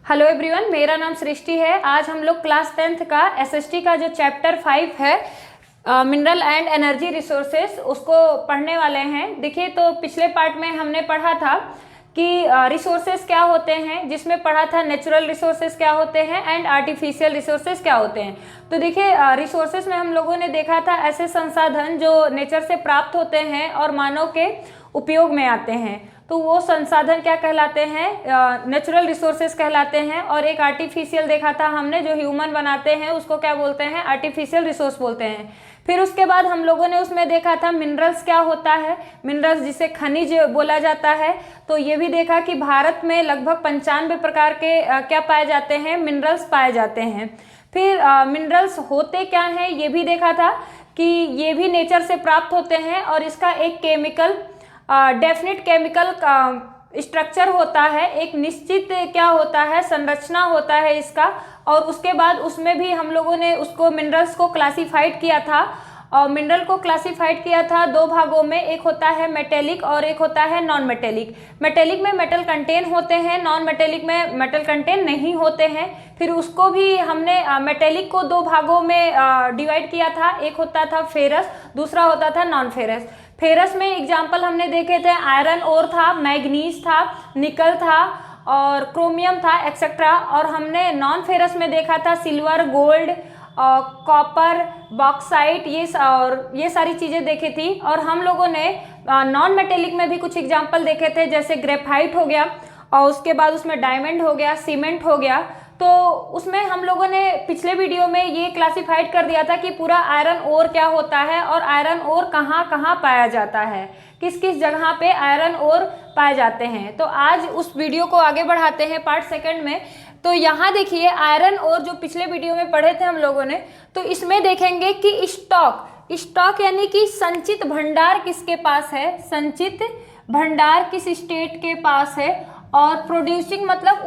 Hello everyone, मेरा नाम सृष्टि है। आज हम लोग क्लास 10th का एसएसटी का जो चैप्टर 5 है मिनरल एंड एनर्जी रिसोर्सेस उसको पढ़ने वाले हैं। देखिए, तो पिछले पार्ट में हमने पढ़ा था कि रिसोर्सेस क्या होते हैं, जिसमें पढ़ा था नेचुरल रिसोर्सेस क्या होते हैं एंड आर्टिफिशियल रिसोर्सेस क्या होते हैं। तो देखिए, रिसोर्सेस में हम लोगों ने देखा था ऐसे संसाधन जो नेचर से प्राप्त होते हैं और मानव के उपयोग में आते हैं, तो वो संसाधन क्या कहलाते हैं, नेचुरल रिसोर्सेस कहलाते हैं। और एक आर्टिफिशियल देखा था हमने, जो ह्यूमन बनाते हैं उसको क्या बोलते हैं, आर्टिफिशियल रिसोर्स बोलते हैं। फिर उसके बाद हम लोगों ने उसमें देखा था मिनरल्स क्या होता है, मिनरल्स जिसे खनिज बोला जाता है। तो ये भी देखा कि भारत में लगभग 95 प्रकार के क्या पाए जाते हैं, मिनरल्स पाए जाते हैं। फिर मिनरल्स होते क्या हैं ये भी देखा था कि ये भी नेचर से प्राप्त होते हैं और इसका एक केमिकल डेफिनेट केमिकल स्ट्रक्चर होता है, एक निश्चित क्या होता है, संरचना होता है इसका। और उसके बाद उसमें भी हम लोगों ने उसको मिनरल्स को क्लासिफाइड किया था, और मिनरल को क्लासिफाइड किया था दो भागों में, एक होता है मेटेलिक और एक होता है नॉन मेटेलिक। मेटेलिक में मेटल कंटेन होते हैं, नॉन मेटेलिक में मेटल कंटेन नहीं होते हैं। फिर उसको भी हमने मेटेलिक को दो भागों में डिवाइड किया था, एक होता था फेरस, दूसरा होता था नॉन फेरस। फेरस में एग्जाम्पल हमने देखे थे, आयरन ओर था, मैग्नीज था, निकल था और क्रोमियम था एक्सेट्रा। और हमने नॉन फेरस में देखा था सिल्वर, गोल्ड, कॉपर, बॉक्साइट, ये सारी चीज़ें देखी थी। और हम लोगों ने नॉन मेटेलिक में भी कुछ एग्जाम्पल देखे थे, जैसे ग्रेफाइट हो गया और उसके बाद उसमें डायमंड हो गया, सीमेंट हो गया। तो उसमें हम लोगों ने पिछले वीडियो में ये क्लासिफाइड कर दिया था कि पूरा आयरन ओर क्या होता है और आयरन ओर कहाँ कहाँ पाया जाता है, किस किस जगह पे आयरन ओर पाए जाते हैं। तो आज उस वीडियो को आगे बढ़ाते हैं पार्ट सेकंड में। तो यहाँ देखिए, आयरन ओर जो पिछले वीडियो में पढ़े थे हम लोगों ने, तो इसमें देखेंगे कि स्टॉक यानी कि संचित भंडार किसके पास है, संचित भंडार किस स्टेट के पास है। और प्रोड्यूसिंग मतलब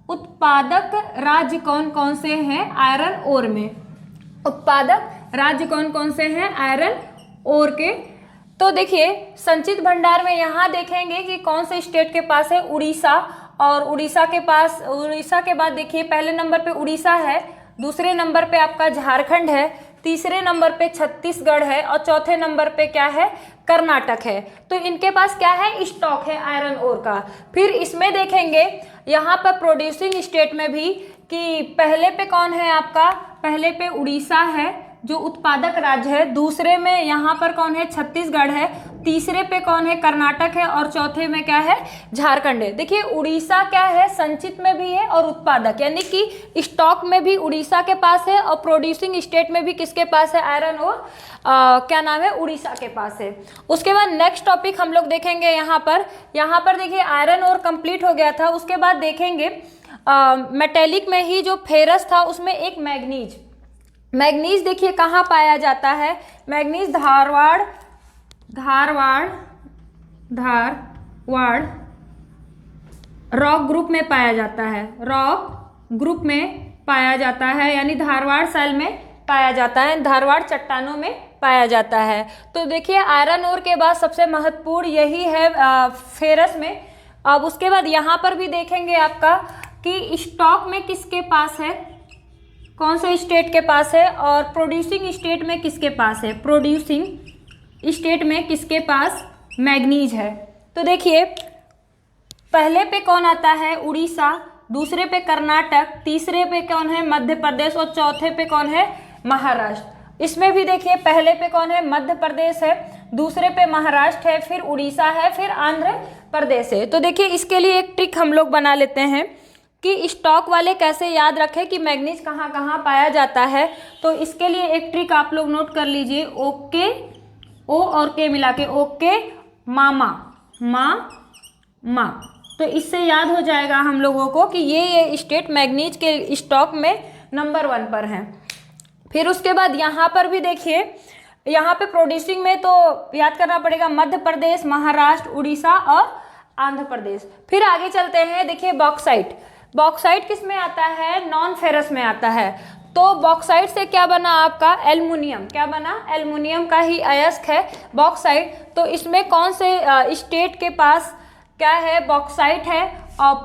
उत्पादक राज्य कौन कौन से हैं आयरन ओर में, उत्पादक राज्य कौन कौन से हैं आयरन ओर के। तो देखिए, संचित भंडार में यहाँ देखेंगे कि कौन से स्टेट के पास है, उड़ीसा। और उड़ीसा के बाद देखिए पहले नंबर पे उड़ीसा है, दूसरे नंबर पे आपका झारखंड है, तीसरे नंबर पे छत्तीसगढ़ है और चौथे नंबर पे क्या है, कर्नाटक है। तो इनके पास क्या है, स्टॉक है आयरन ओर का। फिर इसमें देखेंगे यहाँ पर प्रोड्यूसिंग स्टेट में भी कि पहले पे कौन है आपका, पहले पे उड़ीसा है जो उत्पादक राज्य है, दूसरे में यहाँ पर कौन है, छत्तीसगढ़ है, तीसरे पे कौन है, कर्नाटक है और चौथे में क्या है, झारखंड है। देखिए, उड़ीसा क्या है, संचित में भी है और उत्पादक, यानी कि स्टॉक में भी उड़ीसा के पास है और प्रोड्यूसिंग स्टेट में भी किसके पास है, आयरन और क्या नाम है, उड़ीसा के पास है। उसके बाद नेक्स्ट टॉपिक हम लोग देखेंगे यहाँ पर देखिए आयरन और कंप्लीट हो गया था। उसके बाद देखेंगे मेटेलिक में ही जो फेरस था उसमें एक मैग्नीज देखिए कहाँ पाया जाता है, मैग्नीज धारवाड़ रॉक ग्रुप में पाया जाता है, रॉक ग्रुप में पाया जाता है, यानी धारवाड़ साल में पाया जाता है, धारवाड़ चट्टानों में पाया जाता है। तो देखिए, आयरन ओर के बाद सबसे महत्वपूर्ण यही है फेरस में। अब उसके बाद यहाँ पर भी देखेंगे आपका कि स्टॉक में किसके पास है, कौन से स्टेट के पास है, और प्रोड्यूसिंग स्टेट में किसके पास है, प्रोड्यूसिंग स्टेट में किसके पास मैग्नीज है। तो देखिए, पहले पे कौन आता है, उड़ीसा, दूसरे पे कर्नाटक, तीसरे पे कौन है, मध्य प्रदेश और चौथे पे कौन है, महाराष्ट्र। इसमें भी देखिए पहले पे कौन है, मध्य प्रदेश है, दूसरे पे महाराष्ट्र है, फिर उड़ीसा है, फिर आंध्र प्रदेश है। तो देखिए, इसके लिए एक ट्रिक हम लोग बना लेते हैं कि स्टॉक वाले कैसे याद रखें कि मैग्नीज कहाँ कहाँ पाया जाता है। तो इसके लिए एक ट्रिक आप लोग नोट कर लीजिए, ओके, ओ और के मिला के ओके, मा। तो इससे याद हो जाएगा हम लोगों को कि ये स्टेट मैग्नीज के स्टॉक में नंबर 1 पर है। फिर उसके बाद यहाँ पर भी देखिए, यहाँ पे प्रोड्यूसिंग में तो याद करना पड़ेगा मध्य प्रदेश, महाराष्ट्र, उड़ीसा और आंध्र प्रदेश। फिर आगे चलते हैं, देखिए बॉक्साइट किस में आता है, नॉन फेरस में आता है। तो बॉक्साइट से क्या बना आपका, एल्युमिनियम, क्या बना, एल्युमिनियम का ही अयस्क है बॉक्साइट। तो इसमें कौन से स्टेट के पास क्या है, बॉक्साइट है। और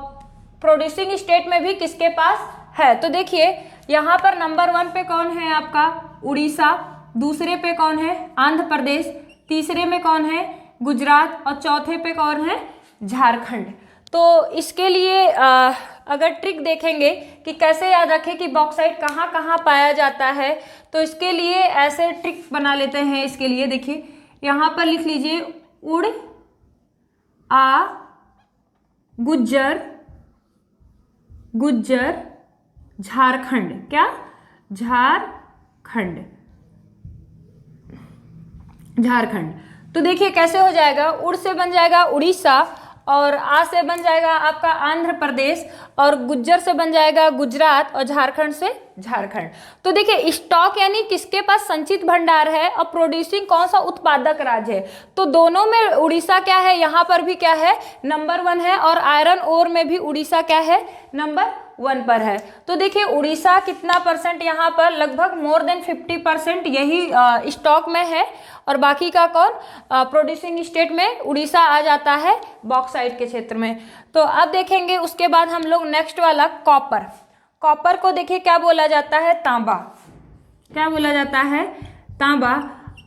प्रोड्यूसिंग स्टेट में भी किसके पास है। तो देखिए यहाँ पर नंबर 1 पे कौन है आपका उड़ीसा, दूसरे पे कौन है आंध्र प्रदेश, तीसरे में कौन है गुजरात और चौथे पे कौन है झारखंड। तो इसके लिए अगर ट्रिक देखेंगे कि कैसे याद रखें कि बॉक्साइट कहाँ कहाँ पाया जाता है, तो इसके लिए ऐसे ट्रिक बना लेते हैं। इसके लिए देखिए यहाँ पर लिख लीजिए उड़ आ गुज्जर, गुज्जर झारखंड, क्या झारखंड, झारखंड। तो देखिए कैसे हो जाएगा, उड़ से बन जाएगा उड़ीसा और आ से बन जाएगा आपका आंध्र प्रदेश और गुज्जर से बन जाएगा गुजरात और झारखंड से झारखंड। तो देखिए स्टॉक यानी किसके पास संचित भंडार है और प्रोड्यूसिंग कौन सा उत्पादक राज्य है। तो दोनों में उड़ीसा क्या है, यहाँ पर भी क्या है नंबर 1 है और आयरन ओर में भी उड़ीसा क्या है नंबर 1 पर है। तो देखिए उड़ीसा कितना परसेंट यहाँ पर लगभग मोर देन 50% यही स्टॉक में है और बाकी का कौन प्रोड्यूसिंग स्टेट में उड़ीसा आ जाता है बॉक्साइट के क्षेत्र में। तो अब देखेंगे उसके बाद हम लोग नेक्स्ट वाला कॉपर। कॉपर को देखिए क्या बोला जाता है तांबा, क्या बोला जाता है तांबा।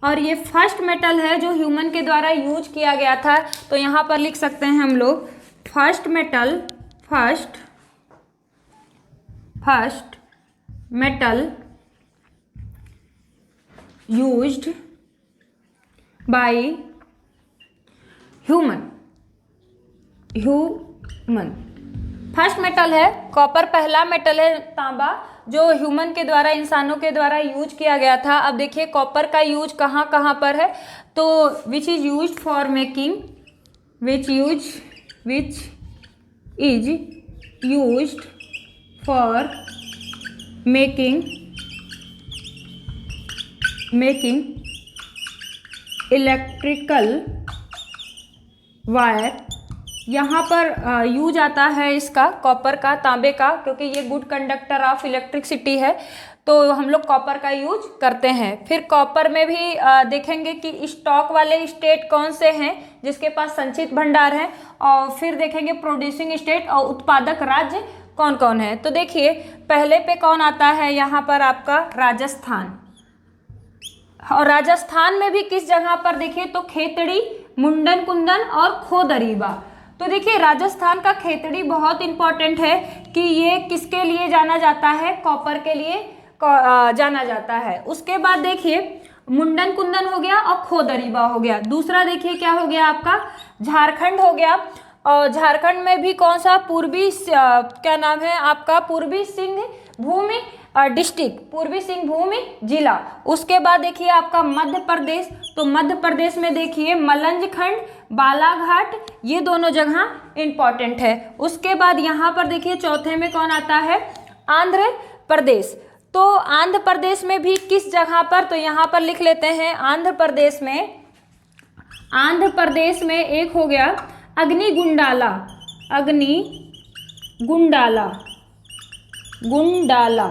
और ये फर्स्ट मेटल है जो ह्यूमन के द्वारा यूज किया गया था। तो यहाँ पर लिख सकते हैं हम लोग first metal, first metal used by human, first metal है कॉपर, पहला मेटल है तांबा जो ह्यूमन के द्वारा इंसानों के द्वारा यूज किया गया था। अब देखिए कॉपर का यूज कहाँ कहाँ पर है, तो which is use for making, which is used for making electrical wire. यहाँ पर यूज आता है इसका कॉपर का, तांबे का, क्योंकि ये गुड कंडक्टर ऑफ इलेक्ट्रिसिटी है तो हम लोग कॉपर का यूज करते हैं। फिर कॉपर में भी देखेंगे कि स्टॉक वाले स्टेट कौन से हैं जिसके पास संचित भंडार है, और फिर देखेंगे प्रोड्यूसिंग स्टेट और उत्पादक राज्य कौन कौन है। तो देखिए पहले पे कौन आता है यहाँ पर आपका राजस्थान, और राजस्थान में भी किस जगह पर देखिए तो खेतड़ी, मुंडन कुंदन और खोदरीबा। तो देखिए राजस्थान का खेतड़ी बहुत इंपॉर्टेंट है कि ये किसके लिए जाना जाता है, कॉपर के लिए जाना जाता है। उसके बाद देखिए मुंडन कुंदन हो गया और खोदरीबा हो गया। दूसरा देखिए क्या हो गया आपका झारखंड हो गया, और झारखंड में भी कौन सा पूर्वी क्या नाम है आपका पूर्वी सिंहभूम डिस्ट्रिक्ट, पूर्वी सिंहभूम जिला। उसके बाद देखिए आपका मध्य प्रदेश, तो मध्य प्रदेश में देखिए मलंज खंड, बालाघाट, ये दोनों जगह इंपॉर्टेंट है। उसके बाद यहाँ पर देखिए चौथे में कौन आता है आंध्र प्रदेश। तो आंध्र प्रदेश में भी किस जगह पर, तो यहाँ पर लिख लेते हैं आंध्र प्रदेश में एक हो गया अग्निगुंडाला, गुंडाला,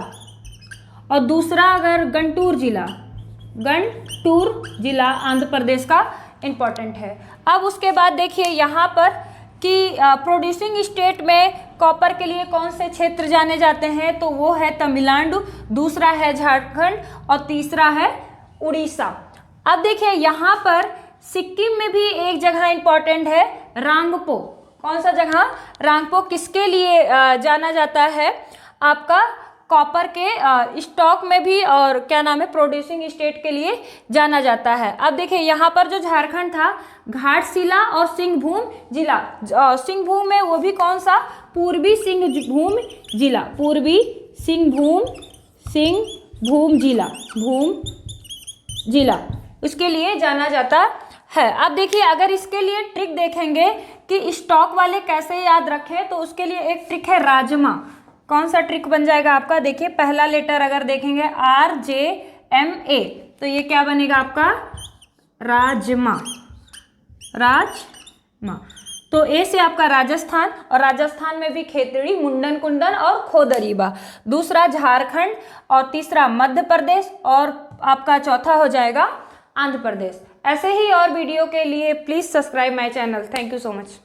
और दूसरा अगर गंटूर जिला आंध्र प्रदेश का इंपॉर्टेंट है। अब उसके बाद देखिए यहाँ पर कि प्रोड्यूसिंग स्टेट में कॉपर के लिए कौन से क्षेत्र जाने जाते हैं, तो वो है तमिलनाडु, दूसरा है झारखंड और तीसरा है उड़ीसा। अब देखिए यहाँ पर सिक्किम में भी एक जगह इंपॉर्टेंट है रांगपो। कौन सा जगह, रांगपो, किसके लिए जाना जाता है आपका कॉपर के स्टॉक में भी और क्या नाम है प्रोड्यूसिंग स्टेट के लिए जाना जाता है। अब देखिए यहाँ पर जो झारखंड था घाटशिला और सिंहभूम जिला, सिंहभूम में वो भी कौन सा पूर्वी सिंहभूम जिला, पूर्वी सिंहभूम जिला इसके लिए जाना जाता है। अब देखिए अगर इसके लिए ट्रिक देखेंगे कि स्टॉक वाले कैसे याद रखें, तो उसके लिए एक ट्रिक है राजमा। कौन सा ट्रिक बन जाएगा आपका, देखिए पहला लेटर अगर देखेंगे RJMA, तो ये क्या बनेगा आपका राजमा। तो ए से आपका राजस्थान, और राजस्थान में भी खेतड़ी, मुंडन कुंडन और खोदरीबा। दूसरा झारखंड, और तीसरा मध्य प्रदेश, और आपका चौथा हो जाएगा आंध्र प्रदेश। ऐसे ही और वीडियो के लिए please subscribe my channel. Thank you so much.